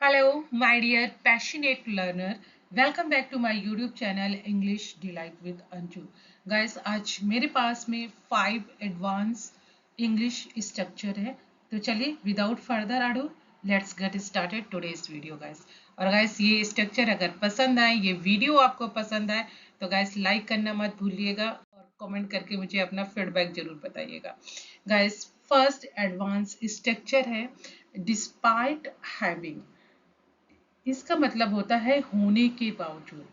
Hello, my dear passionate learner. Welcome back to my YouTube channel English Delight with Anju. Guys, आज मेरे पास में 5 advance English structure है. तो चलिए without further ado let's get started today's video guys. और guys ये structure अगर पसंद आए, ये वीडियो आपको पसंद आए तो गाइस लाइक करना मत भूलिएगा और कमेंट करके मुझे अपना फीडबैक जरूर बताइएगा. गाइस फर्स्ट एडवांस स्ट्रक्चर है डिस्पाइट हैविंग. इसका मतलब होता है होने के बावजूद.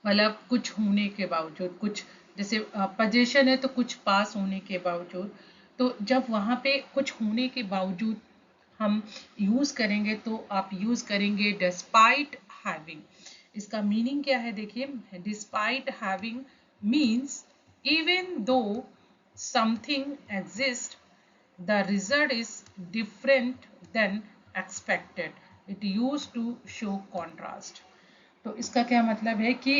मतलब कुछ होने के बावजूद, कुछ जैसे पोजीशन है तो कुछ पास होने के बावजूद. तो जब वहां पे कुछ होने के बावजूद हम यूज करेंगे तो आप यूज करेंगे डिस्पाइट हैविंग. इसका मीनिंग क्या है देखिए. Despite having means even though something exist the result is different than expected. It used to show contrast. तो इसका क्या मतलब है कि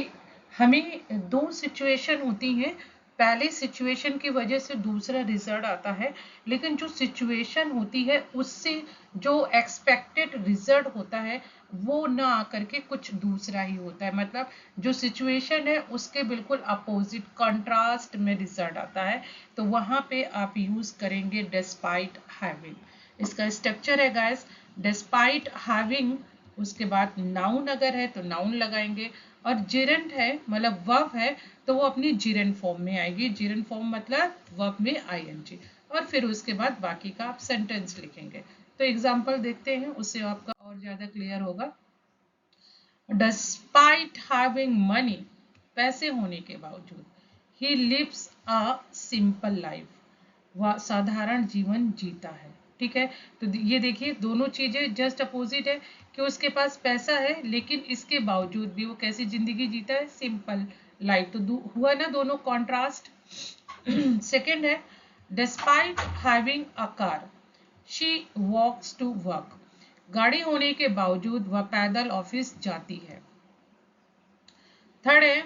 हमें दो सिचुएशन होती हैं. पहले सिचुएशन की वजह से दूसरा रिजल्ट आता है, लेकिन जो सिचुएशन होती है उससे जो एक्सपेक्टेड रिजल्ट होता है वो ना आकर के कुछ दूसरा ही होता है. मतलब जो सिचुएशन है उसके बिल्कुल अपोजिट कंट्रास्ट में रिजल्ट आता है. तो वहां पे आप यूज करेंगे डिस्पाइट हैविंग. इसका स्ट्रक्चर है गाइस डिस्पाइट हैविंग. उसके बाद नाउन अगर है तो नाउन लगाएंगे, और जिरेंट है मतलब वर्ब है तो वो अपनी जिरेंट फॉर्म में आएगी. जिरेंट फॉर्म मतलब वर्ब में आईएनजी, और फिर उसके बाद बाकी का आप सेंटेंस लिखेंगे. तो एग्जांपल देखते हैं, उससे आपका और ज्यादा क्लियर होगा. डिस्पाइट हैविंग मनी, पैसे होने के बावजूद. He lives a simple life, वह साधारण जीवन जीता है. ठीक है. तो ये देखिए दोनों चीजें जस्ट अपोजिट है कि उसके पास पैसा है लेकिन इसके बावजूद भी वो कैसी जिंदगी जीता है, सिंपल लाइफ. तो हुआ ना दोनों कॉन्ट्रास्ट. सेकेंड है despite having a car, she walks to work. गाड़ी होने के बावजूद वह पैदल ऑफिस जाती है. थर्ड है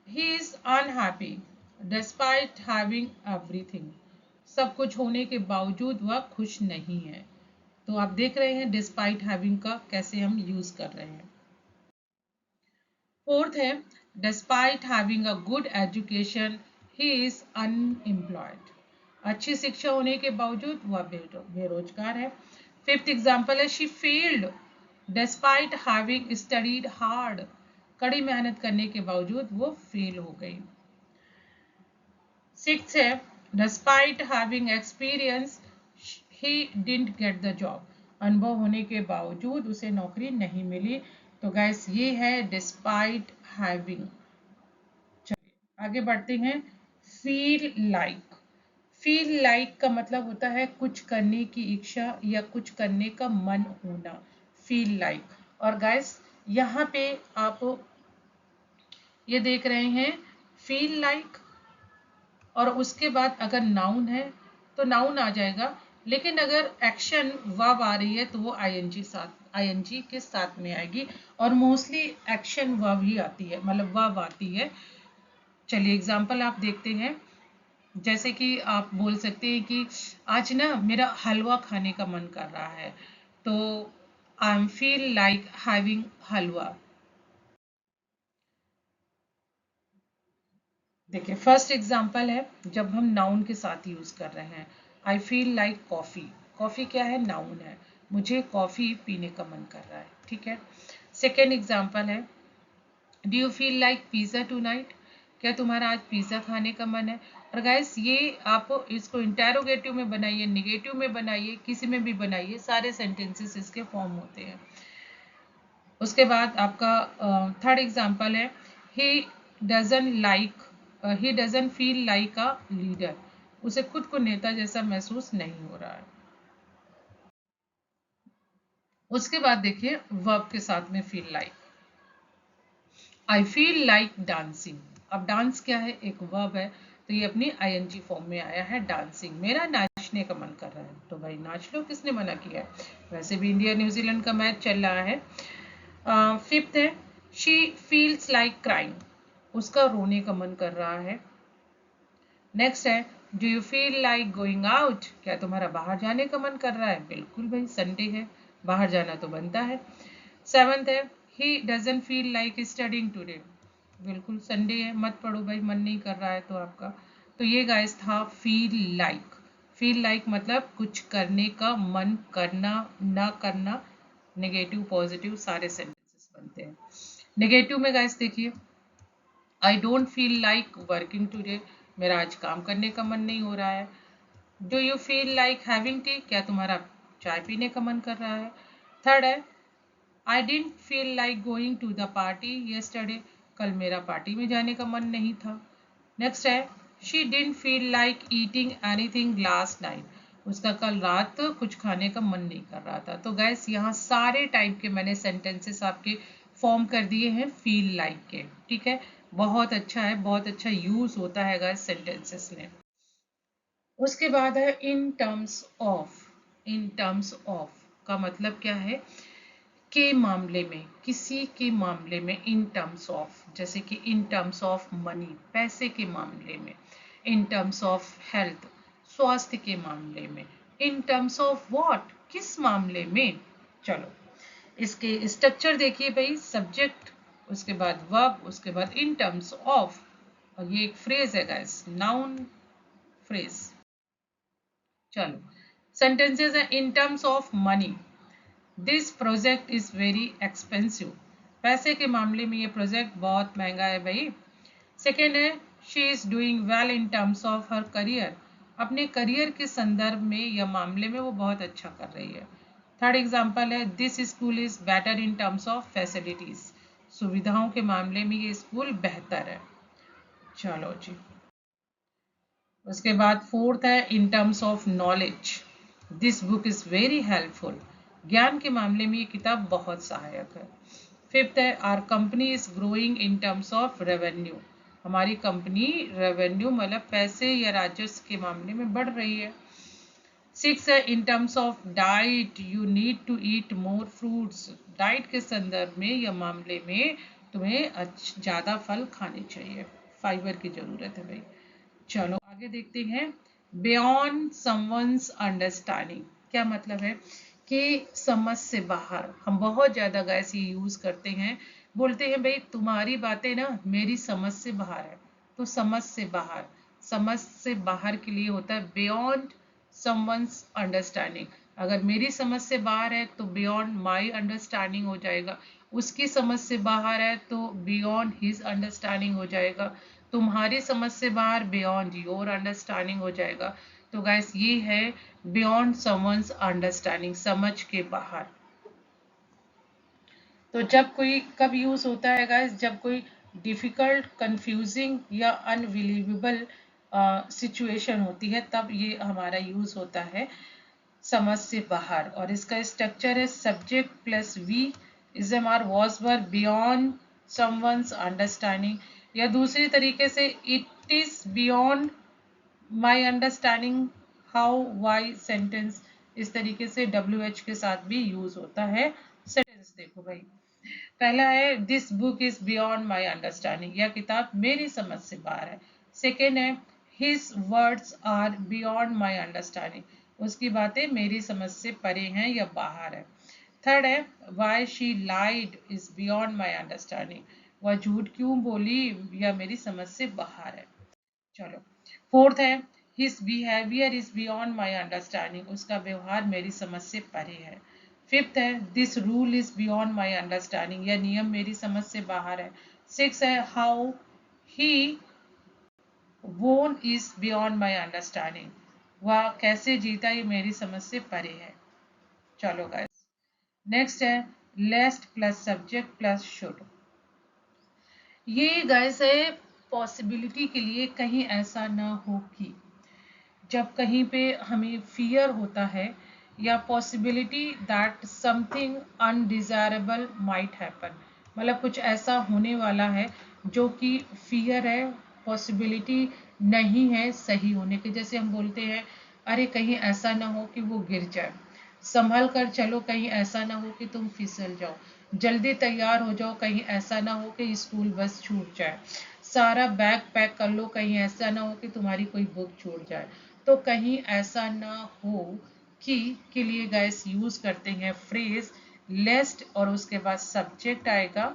he is unhappy despite having everything. सब कुछ होने के बावजूद वह खुश नहीं है. तो आप देख रहे हैं डिस्पाइट हैविंग का कैसे हम यूज कर रहे हैं. फोर्थ है despite having a good education he is unemployed. अच्छी शिक्षा होने के बावजूद वह बेरोजगार है. फिफ्थ एग्जाम्पल है she failed despite having studied hard. कड़ी मेहनत करने के बावजूद वो फेल हो गई. सिक्स है despite having experience he didn't get the job. अनुभव होने के बावजूद उसे नौकरी नहीं मिली. तो गैस ये है डिस्पाइट हैविंग. चलिए आगे बढ़ते हैं. Feel like. फील लाइक का मतलब होता है कुछ करने की इच्छा या कुछ करने का मन होना. Feel like. और गैस यहाँ पे आप ये देख रहे हैं फील लाइक, और उसके बाद अगर नाउन है तो नाउन आ जाएगा, लेकिन अगर एक्शन वर्ब आ रही है तो वो आईएनजी के साथ में आएगी. और मोस्टली एक्शन वर्ब ही आती है, मतलब वर्ब आती है. चलिए एग्जांपल आप देखते हैं. जैसे कि आप बोल सकते हैं कि आज ना मेरा हलवा खाने का मन कर रहा है, तो I am feel like having halwa. देखिए फर्स्ट एग्जांपल है जब हम नाउन के साथ यूज कर रहे हैं. I feel like coffee. Coffee क्या है, नाउन है. मुझे कॉफी पीने का मन कर रहा है. ठीक है. सेकेंड एग्जांपल है do you feel like pizza tonight. क्या तुम्हारा आज पिज्जा खाने का मन है. और गाइस ये आप इसको इंटेरोगेटिव में बनाइए, निगेटिव में बनाइए, किसी में भी बनाइए, सारे सेंटेंसेस इसके फॉर्म होते हैं. उसके बाद आपका थर्ड एग्जांपल है he doesn't feel like a leader. उसे खुद को नेता जैसा महसूस नहीं हो रहा है. उसके बाद देखिए वर्ब के साथ में feel like. I feel like dancing. अब डांस क्या है, एक वर्ब है, तो ये अपनी आईएनजी फॉर्म में आया है. डांसिंग, मेरा नाचने का मन कर रहा है. तो भाई नाच लो, किसने मना किया है. वैसे भी इंडिया न्यूजीलैंड का मैच चल रहा है. फिफ्थ है शी फील्स लाइक क्राइंग. उसका रोने का मन कर रहा है. नेक्स्ट है do you feel like going out. क्या तुम्हारा बाहर जाने का मन कर रहा है. बिल्कुल भाई, संडे है, बाहर जाना तो बनता है। 7th है he doesn't feel like studying today, बिल्कुल संडे है, मत पढ़ो भाई, मन नहीं कर रहा है तो आपका। तो ये गाइस था फील लाइक। फील लाइक मतलब कुछ करने का मन करना, ना करना। नेगेटिव पॉजिटिव सारे सेंटेंसेस बनते हैं। नेगेटिव में गाइस देखिए, I don't feel like working today, मेरा आज काम करने का मन नहीं हो रहा है। Do you feel like having T, क्या तुम्हारा चाय पीने का मन कर रहा है। थर्ड है I didn't feel like going to the party yesterday, कल मेरा पार्टी में जाने का मन नहीं था। नेक्स्ट है she didn't feel like eating anything last night, उसका कल रात कुछ खाने का मन नहीं कर रहा था। तो गैस यहाँ सारे टाइप के मैंने सेंटेंसेस आपके फॉर्म कर दिए हैं फील लाइक के, ठीक है। बहुत अच्छा है, बहुत अच्छा यूज होता है गैस सेंटेंसेस में। उसके बाद है in terms of. In terms of का मतलब क्या है, के मामले में, किसी के मामले में। इन टर्म्स ऑफ, जैसे कि इन टर्म्स ऑफ मनी, पैसे के मामले में। इन टर्म्स ऑफ हेल्थ, स्वास्थ्य के मामले में। इन टर्म्स ऑफ व्हाट, किस मामले में। चलो इसके स्ट्रक्चर देखिए भाई, सब्जेक्ट, उसके बाद वर्ब, उसके बाद इन टर्म्स ऑफ, और ये एक फ्रेज है गाइस, नाउन फ्रेज। चलो सेंटेंसेस है in terms of money, this project is very expensive, पैसे के मामले में ये प्रोजेक्ट बहुत महंगा है भाई। सेकेंड है she is doing well in terms of her career, अपने करियर के संदर्भ में या मामले में वो बहुत अच्छा कर रही है। थर्ड एग्जाम्पल है this school is better in terms of facilities, सुविधाओं के मामले में ये स्कूल बेहतर है। चलो जी, उसके बाद फोर्थ है in terms of knowledge, this book is very helpful, ज्ञान के मामले में ये किताब बहुत सहायक है। फिफ्थ है our company is growing in terms of revenue, हमारी कंपनी रेवेन्यू मतलब पैसे या राजस्व के मामले में बढ़ रही है। सिक्स है in terms of diet you need to eat more fruits, diet के संदर्भ में या मामले में तुम्हें ज़्यादा फल खाने चाहिए, फाइबर की जरूरत है भाई। चलो आगे देखते हैं बियॉन्ड समवंस अंडरस्टैंडिंग, क्या मतलब है कि समझ से बाहर। हम बहुत ज़्यादा गैस ये यूज़ करते हैं, बोलते हैं भाई तुम्हारी बातें ना मेरी समझ से बाहर है। तो समझ से बाहर, समझ से बाहर के लिए होता है बियॉन्ड समवंस अंडरस्टैंडिंग। अगर मेरी समझ से बाहर है तो बियॉन्ड माई अंडरस्टैंडिंग हो जाएगा, उसकी समझ से बाहर है तो बियॉन्ड हिज अंडरस्टैंडिंग हो जाएगा, तुम्हारी समझ से बाहर बियॉन्ड योर अंडरस्टैंडिंग हो जाएगा। तो गाइस ये है बियॉन्ड समवंस अंडरस्टैंडिंग, समझ के बाहर। तो जब कोई कब यूज होता है गाइस, जब कोई डिफिकल्ट, कंफ्यूजिंग या अनबिलीवेबल सिचुएशन होती है तब ये हमारा यूज होता है समझ से बाहर। और इसका स्ट्रक्चर है subject plus V is am are was were beyond someone's understanding, या दूसरी तरीके से it is beyond my understanding how why sentence, इस तरीके से डब्ल्यू एच के साथ भी यूज होता है सेंटेंस। देखो भाई पहला है this book is beyond my understanding, यह किताब मेरी समझ से बाहर है। सेकेंड है his words are beyond my understanding, उसकी बातें मेरी समझ से परे हैं या बाहर है। थर्ड है why she lied is beyond my understanding, वह झूठ क्यों बोली या मेरी समझ से बाहर है। चलो फोर्थ है his behaviour is beyond my understanding, उसका व्यवहार मेरी समझ से परे है। फिफ्थ है this rule is beyond my understanding, यह नियम मेरी समझ से बाहर है। सिक्स है हाउ ही वोन इज बियॉन्ड माई अंडरस्टैंडिंग, वह कैसे जीता ये मेरी समझ से परे है। चलो गाइस नेक्स्ट है लेस्ट प्लस सब्जेक्ट प्लस शुड। ये गाइस है पॉसिबिलिटी के लिए, कहीं ऐसा ना हो कि, जब कहीं पे हमें फियर होता है या possibility that something undesirable might happen, मतलब कुछ ऐसा होने वाला है जो कि फियर है, पॉसिबिलिटी नहीं है सही होने के। जैसे हम बोलते हैं अरे कहीं ऐसा ना हो कि वो गिर जाए, संभल कर चलो कहीं ऐसा ना हो कि तुम फिसल जाओ, जल्दी तैयार हो जाओ कहीं ऐसा ना हो कि स्कूल बस छूट जाए, सारा बैग पैक कर लो कहीं ऐसा ना हो कि तुम्हारी कोई बुक छूट जाए। तो कहीं ऐसा ना हो की के लिए गाइस यूज करते हैं फ्रेज लेस्ट और उसके बाद सब्जेक्ट आएगा,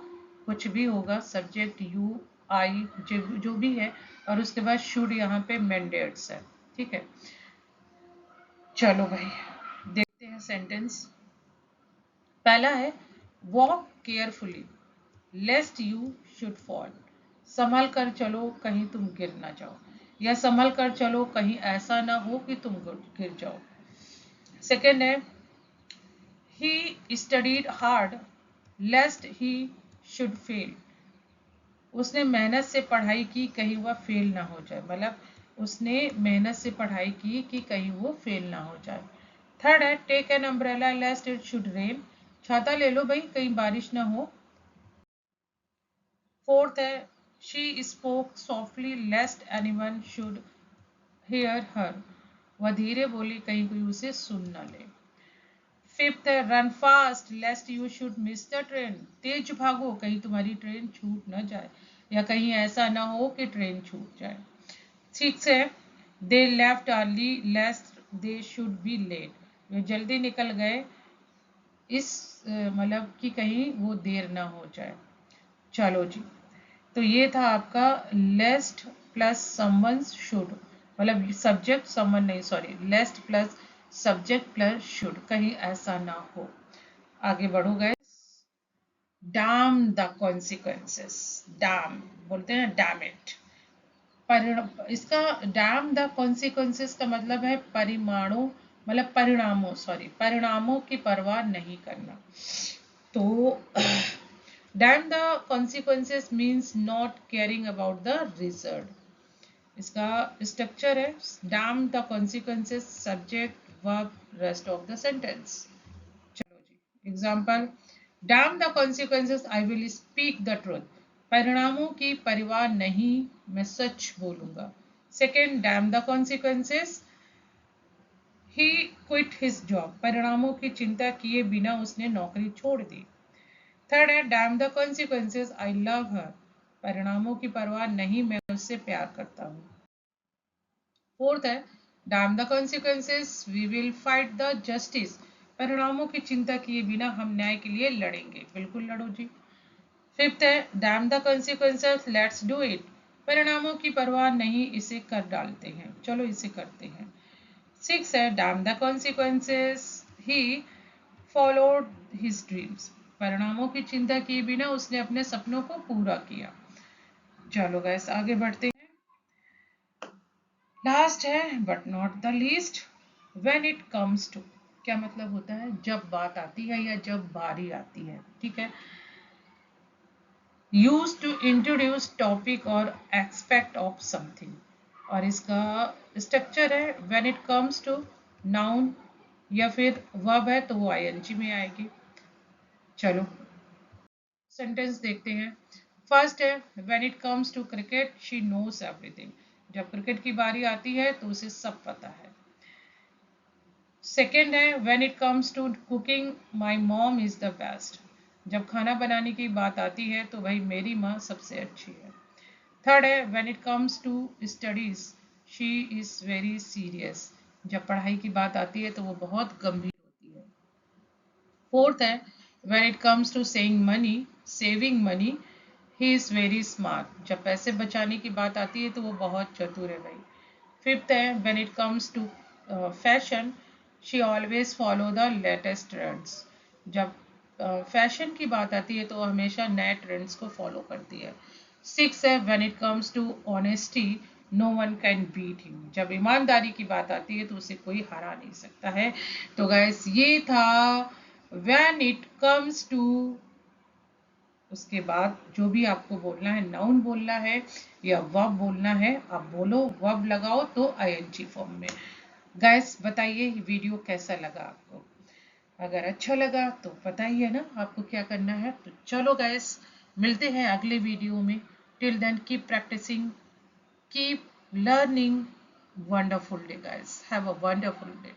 कुछ भी होगा सब्जेक्ट यू आई जो भी है, और उसके बाद शुड यहाँ पे मैंडेट्स है। ठीक है, चलो भाई देखते हैं सेंटेंस। पहला है walk carefully lest you should fall. संभल कर चलो कहीं तुम गिर ना जाओ, या संभल कर चलो कहीं ऐसा ना हो कि तुम गिर जाओ। सेकेंड है he studied hard लेस्ट he should fail. उसने मेहनत से पढ़ाई की कहीं वह फेल ना हो जाए, मतलब उसने मेहनत से पढ़ाई की कि कहीं वो फेल ना हो जाए। थर्ड है take an umbrella lest it should rain. छाता ले लो भाई कहीं बारिश ना हो। फोर्थ है she spoke softly lest anyone should hear her. वह धीरे बोली कहीं कोई उसे सुन न ले। फिफ्थ है run fast lest you should miss the train. तेज भागो कहीं तुम्हारी ट्रेन छूट न जाए, या कहीं ऐसा ना हो कि ट्रेन छूट जाए। सिक्स है they left early lest they should be late. वे जल्दी निकल गए इस मतलब कि कहीं वो देर ना हो जाए। चलो जी, तो ये था आपका लेस्ट प्लस समवन शुड, मतलब सब्जेक्ट समवन नहीं, sorry, lest plus subject plus should, कहीं ऐसा ना हो। आगे बढ़ो guys. Damn the consequences. Damn बोलते हैं डैम इट। इसका डैम द कॉन्सिक्वेंसेस का मतलब है परिमाणों, मतलब परिणामों, सॉरी, परिणामों की परवाह नहीं करना। तो damn the consequences means not caring about the result. इसका स्ट्रक्चर है damn the consequences subject verb rest of the sentence. चलो जी example, damn the consequences I will speak the truth. परिणामों की परवाह नहीं, मैं सच बोलूंगा। Second, damn the consequences he quit his job. परिणामों की चिंता किए बिना उसने नौकरी छोड़ दी। थर्ड है damn the consequences I love her. परिणामों की परवाह नहीं, मैं उससे प्यार करता हूँ। फोर्थ है damn the consequences we will fight the justice. परिणामों की चिंता किए बिना हम न्याय के लिए लड़ेंगे, बिल्कुल लड़ो जी। फिफ्थ है damn the consequences let's do it. परिणामों की परवाह नहीं, इसे कर डालते हैं, चलो इसे करते हैं। सिक्स है damn the consequences he followed his dreams. परिणामों की चिंता किए बिना उसने अपने सपनों को पूरा किया। चलो गैस आगे बढ़ते हैं। लास्ट है but not the least, when it comes to. क्या मतलब होता है जब बात आती है या जब बारी आती है, ठीक है। यूज टू इंट्रोड्यूस टॉपिक और एक्सपेक्ट ऑफ समथिंग, और इसका स्ट्रक्चर है when it comes to noun या फिर वर्ब है तो वो आईएनजी में आएगी। चलो सेंटेंस देखते हैं। फर्स्ट है when it comes to cricket she knows everything. जब क्रिकेट की बारी आती है तो उसे सब पता है। सेकेंड है when it comes to cooking my mom is the best. जब खाना बनाने की बात आती है तो भाई मेरी माँ सबसे अच्छी है। थर्ड है when it comes to studies she is very serious. जब पढ़ाई की बात आती है तो वो बहुत गंभीर होती है। फोर्थ है when it comes to saving money he is very smart. जब पैसे बचाने की बात आती है तो वो बहुत चतुर है भाई। फिफ्थ है when it comes to fashion she always follow the latest trends. जब फैशन की बात आती है तो वो हमेशा नए ट्रेंड्स को फॉलो करती है। सिक्स है when it comes to honesty no one can beat him. जब ईमानदारी की बात आती है तो उसे कोई हरा नहीं सकता है। तो गैस ये था व्हेन इट कम्स टू। उसके बाद जो भी आपको बोलना है, नाउन बोलना है या वर्ब बोलना है, आप बोलो, वर्ब लगाओ तो आईएनजी फॉर्म में। गैस बताइए वीडियो कैसा लगा आपको। अगर अच्छा लगा तो बताइए ना आपको क्या करना है। तो चलो गैस मिलते हैं अगले वीडियो में। Till then keep practising, keep learning. Wonderful day guys, have a wonderful day.